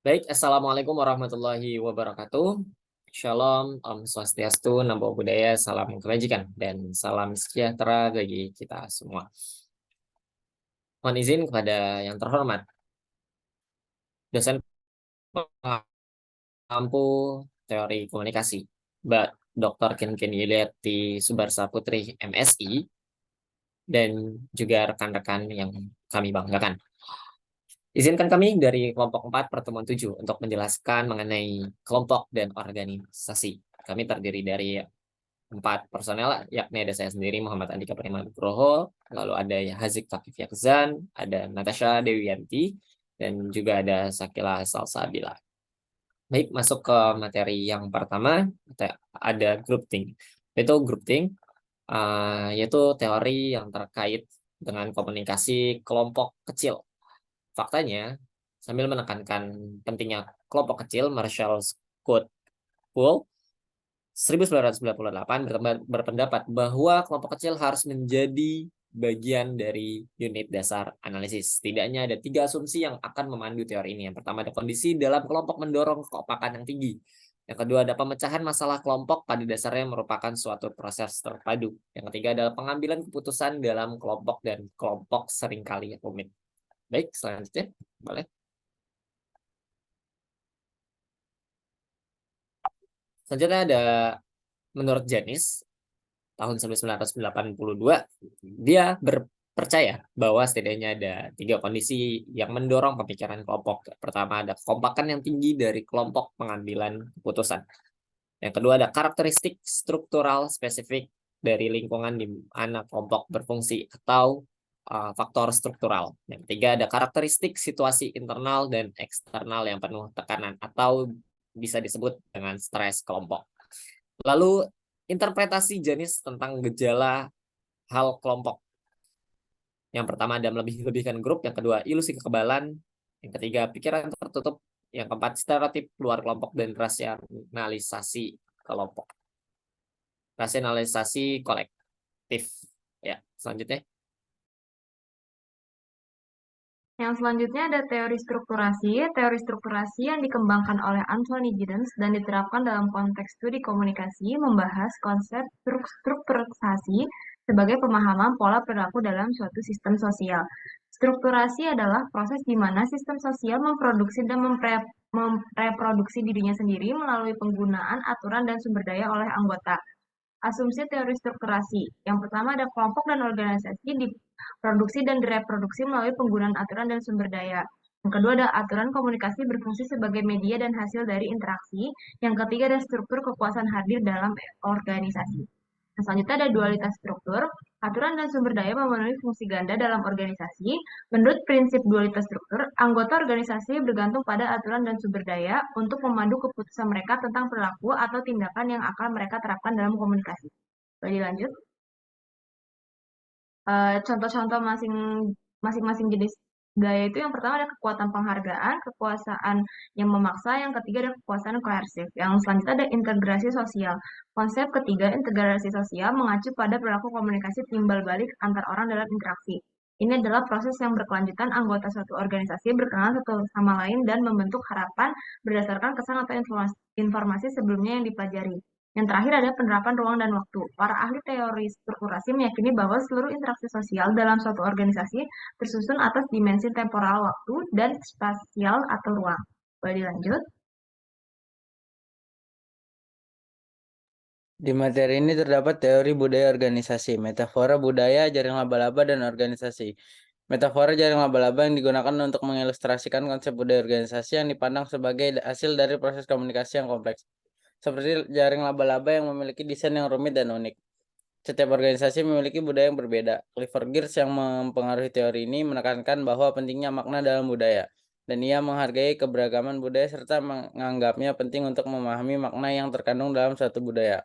Baik, Assalamualaikum warahmatullahi wabarakatuh. Shalom, Om Swastiastu, Namo Buddhaya, salam kebajikan, dan salam sejahtera bagi kita semua. Mohon izin kepada yang terhormat, dosen pengampu teori komunikasi, Mbak Dr. Ken Yuliati Subarsa Putri, MSI, dan juga rekan-rekan yang kami banggakan. Izinkan kami dari kelompok 4 pertemuan 7 untuk menjelaskan mengenai kelompok dan organisasi. Kami terdiri dari 4 personel, yakni ada saya sendiri Muhammad Andika Prima Nugroho, lalu ada Hazik Takif Yakzan, ada Natasha Dewiyanti, dan juga ada Sakila Salsabila. Baik, masuk ke materi yang pertama, ada grouping. Itu grouping, yaitu teori yang terkait dengan komunikasi kelompok kecil. Faktanya, sambil menekankan pentingnya kelompok kecil, Marshall Scott Poole 1998 berpendapat bahwa kelompok kecil harus menjadi bagian dari unit dasar analisis. Setidaknya ada 3 asumsi yang akan memandu teori ini. Yang pertama, ada kondisi dalam kelompok mendorong kekompakan yang tinggi. Yang kedua, ada pemecahan masalah kelompok pada dasarnya merupakan suatu proses terpadu. Yang ketiga adalah pengambilan keputusan dalam kelompok dan kelompok seringkali rumit. Baik, selanjutnya boleh. Selanjutnya ada menurut Janis tahun 1982, dia percaya bahwa setidaknya ada 3 kondisi yang mendorong pemikiran kelompok. Pertama, ada kekompakan yang tinggi dari kelompok pengambilan keputusan. Yang kedua, ada karakteristik struktural spesifik dari lingkungan di mana kelompok berfungsi atau faktor struktural. Yang ketiga, ada karakteristik situasi internal dan eksternal yang penuh tekanan atau bisa disebut dengan stres kelompok. Lalu, interpretasi Janis tentang gejala hal kelompok. Yang pertama, ada melebih-lebihkan grup. Yang kedua, ilusi kekebalan. Yang ketiga, pikiran tertutup. Yang keempat, stereotip luar kelompok dan rasionalisasi kelompok. Rasionalisasi kolektif. Ya, selanjutnya. Yang selanjutnya ada teori strukturasi. Teori strukturasi yang dikembangkan oleh Anthony Giddens dan diterapkan dalam konteks studi komunikasi membahas konsep strukturasi sebagai pemahaman pola perilaku dalam suatu sistem sosial. Strukturasi adalah proses di mana sistem sosial memproduksi dan mereproduksi dirinya sendiri melalui penggunaan aturan dan sumber daya oleh anggota. Asumsi teori strukturasi. Yang pertama ada kelompok dan organisasi diproduksi dan direproduksi melalui penggunaan aturan dan sumber daya. Yang kedua ada aturan komunikasi berfungsi sebagai media dan hasil dari interaksi. Yang ketiga ada struktur kekuasaan hadir dalam organisasi. Nah, selanjutnya ada dualitas struktur. Aturan dan sumber daya memenuhi fungsi ganda dalam organisasi. Menurut prinsip dualitas struktur, anggota organisasi bergantung pada aturan dan sumber daya untuk memandu keputusan mereka tentang perilaku atau tindakan yang akan mereka terapkan dalam komunikasi. Boleh dilanjut? Contoh-contoh masing-masing jenis gaya itu yang pertama ada kekuatan penghargaan, kekuasaan yang memaksa, yang ketiga ada kekuasaan koersif, yang selanjutnya ada integrasi sosial. Konsep ketiga, integrasi sosial, mengacu pada perilaku komunikasi timbal balik antar orang dalam interaksi. Ini adalah proses yang berkelanjutan anggota suatu organisasi berkenalan satu sama lain dan membentuk harapan berdasarkan kesan atau informasi sebelumnya yang dipelajari. Yang terakhir ada penerapan ruang dan waktu. Para ahli teori strukturasi meyakini bahwa seluruh interaksi sosial dalam suatu organisasi tersusun atas dimensi temporal waktu dan spasial atau ruang. Boleh dilanjut? Di materi ini terdapat teori budaya organisasi, metafora budaya, jaring laba-laba, dan organisasi. Metafora jaring laba-laba yang digunakan untuk mengilustrasikan konsep budaya organisasi yang dipandang sebagai hasil dari proses komunikasi yang kompleks. Seperti jaring laba-laba yang memiliki desain yang rumit dan unik. Setiap organisasi memiliki budaya yang berbeda. Clifford Geertz yang mempengaruhi teori ini menekankan bahwa pentingnya makna dalam budaya, dan ia menghargai keberagaman budaya serta menganggapnya penting untuk memahami makna yang terkandung dalam suatu budaya.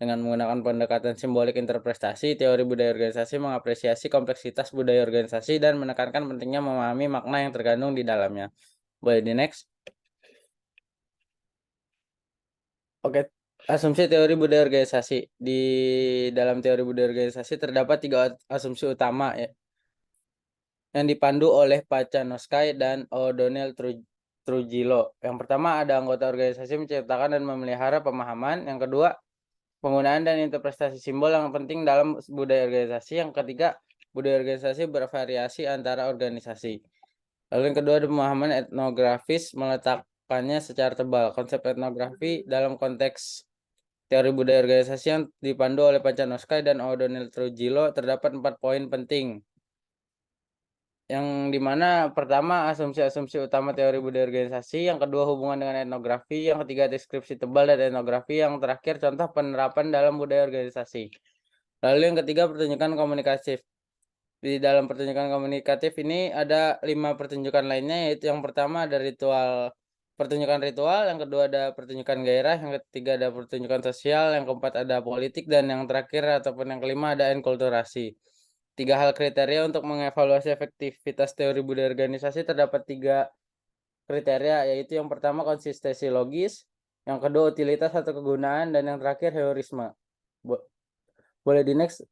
Dengan menggunakan pendekatan simbolik interpretasi, teori budaya organisasi mengapresiasi kompleksitas budaya organisasi dan menekankan pentingnya memahami makna yang terkandung di dalamnya. Boleh di next? Oke, asumsi teori budaya organisasi. Di dalam teori budaya organisasi terdapat 3 asumsi utama ya, yang dipandu oleh Pacanosky dan O'Donnell Trujillo. Yang pertama, ada anggota organisasi menciptakan dan memelihara pemahaman. Yang kedua, penggunaan dan interpretasi simbol yang penting dalam budaya organisasi. Yang ketiga, budaya organisasi bervariasi antara organisasi. Lalu yang kedua, ada pemahaman etnografis meletakkannya secara tebal. Konsep etnografi dalam konteks teori budaya organisasi yang dipandu oleh Pancanoskai dan O'Donnell Trujillo terdapat 4 poin penting. Yang dimana pertama, asumsi-asumsi utama teori budaya organisasi, yang kedua hubungan dengan etnografi, yang ketiga deskripsi tebal dan etnografi, yang terakhir contoh penerapan dalam budaya organisasi. Lalu yang ketiga, pertunjukan komunikatif. Di dalam pertunjukan komunikatif ini ada 5 pertunjukan lainnya, yaitu yang pertama ada pertunjukan ritual, yang kedua ada pertunjukan gairah, yang ketiga ada pertunjukan sosial, yang keempat ada politik, dan yang terakhir ataupun yang kelima ada enkulturasi. 3 hal kriteria untuk mengevaluasi efektivitas teori budaya organisasi. Terdapat 3 kriteria, yaitu yang pertama konsistensi logis, yang kedua utilitas atau kegunaan, dan yang terakhir heurisme. Boleh di next.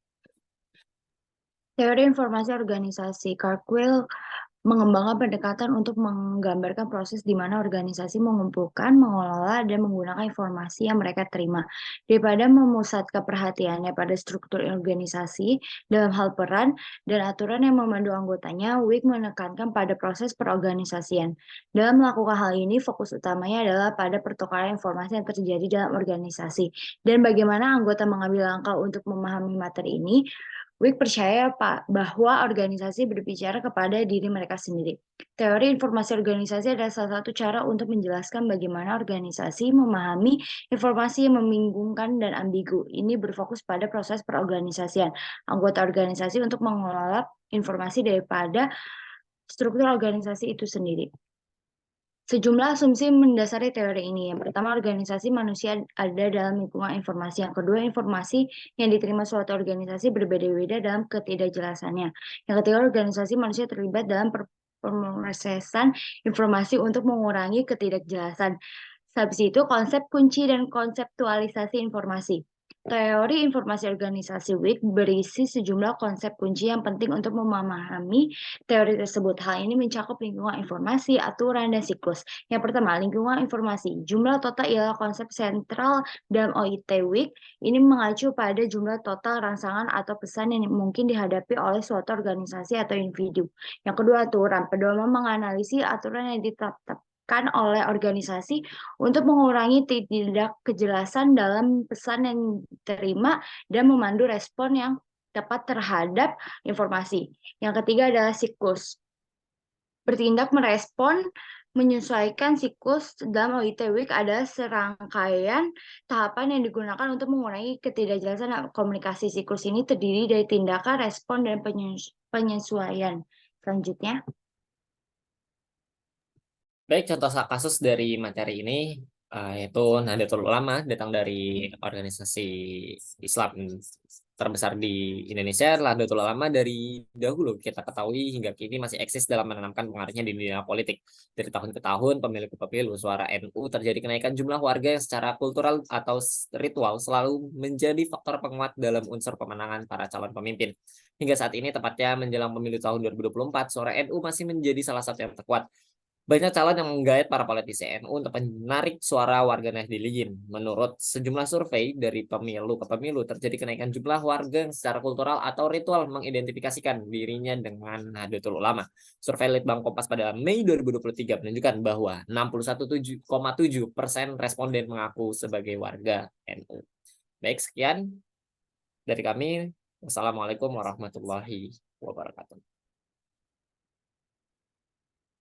Teori informasi organisasi. Cartwheel mengembangkan pendekatan untuk menggambarkan proses di mana organisasi mengumpulkan, mengelola, dan menggunakan informasi yang mereka terima. Daripada memusatkan perhatiannya pada struktur organisasi dalam hal peran dan aturan yang memandu anggotanya, Wick menekankan pada proses perorganisasian. Dalam melakukan hal ini, fokus utamanya adalah pada pertukaran informasi yang terjadi dalam organisasi dan bagaimana anggota mengambil langkah untuk memahami materi ini. Wick percaya bahwa organisasi berbicara kepada diri mereka sendiri. Teori informasi organisasi adalah salah satu cara untuk menjelaskan bagaimana organisasi memahami informasi yang membingungkan dan ambigu. Ini berfokus pada proses perorganisasian anggota organisasi untuk mengelola informasi daripada struktur organisasi itu sendiri. Sejumlah asumsi mendasari teori ini. Yang pertama, organisasi manusia ada dalam lingkungan informasi. Yang kedua, informasi yang diterima suatu organisasi berbeda-beda dalam ketidakjelasannya. Yang ketiga, organisasi manusia terlibat dalam pemrosesan informasi untuk mengurangi ketidakjelasan. Habis itu, konsep kunci dan konseptualisasi informasi. Teori informasi organisasi Wick berisi sejumlah konsep kunci yang penting untuk memahami teori tersebut. Hal ini mencakup lingkungan informasi, aturan, dan siklus. Yang pertama, lingkungan informasi. Jumlah total ialah konsep sentral dalam OIT Wick. Ini mengacu pada jumlah total rangsangan atau pesan yang mungkin dihadapi oleh suatu organisasi atau individu. Yang kedua, aturan. Pedoman menganalisis aturan yang ditetapkan oleh organisasi untuk mengurangi tidak kejelasan dalam pesan yang diterima dan memandu respon yang tepat terhadap informasi. Yang ketiga adalah siklus. Bertindak merespon menyesuaikan siklus dalam OIT Wick adalah serangkaian tahapan yang digunakan untuk mengurangi ketidakjelasan komunikasi. Siklus ini terdiri dari tindakan, respon, dan penyesuaian. Selanjutnya. Baik, contoh kasus dari materi ini yaitu Nahdlatul Ulama, datang dari organisasi Islam terbesar di Indonesia. Nahdlatul Ulama dari dahulu kita ketahui hingga kini masih eksis dalam menanamkan pengaruhnya di dunia politik. Dari tahun ke tahun, pemilu ke pemilu, suara NU terjadi kenaikan jumlah warga yang secara kultural atau ritual selalu menjadi faktor penguat dalam unsur pemenangan para calon pemimpin. Hingga saat ini, tepatnya menjelang pemilu tahun 2024, suara NU masih menjadi salah satu yang terkuat. Banyak calon yang menggait para politisi NU untuk menarik suara warga Nahdliyin. Menurut sejumlah survei dari pemilu ke pemilu, terjadi kenaikan jumlah warga yang secara kultural atau ritual mengidentifikasikan dirinya dengan Nahdlatul Ulama. Survei Litbang Kompas pada Mei 2023 menunjukkan bahwa 61,7% responden mengaku sebagai warga NU. Baik, sekian dari kami. Wassalamualaikum warahmatullahi wabarakatuh.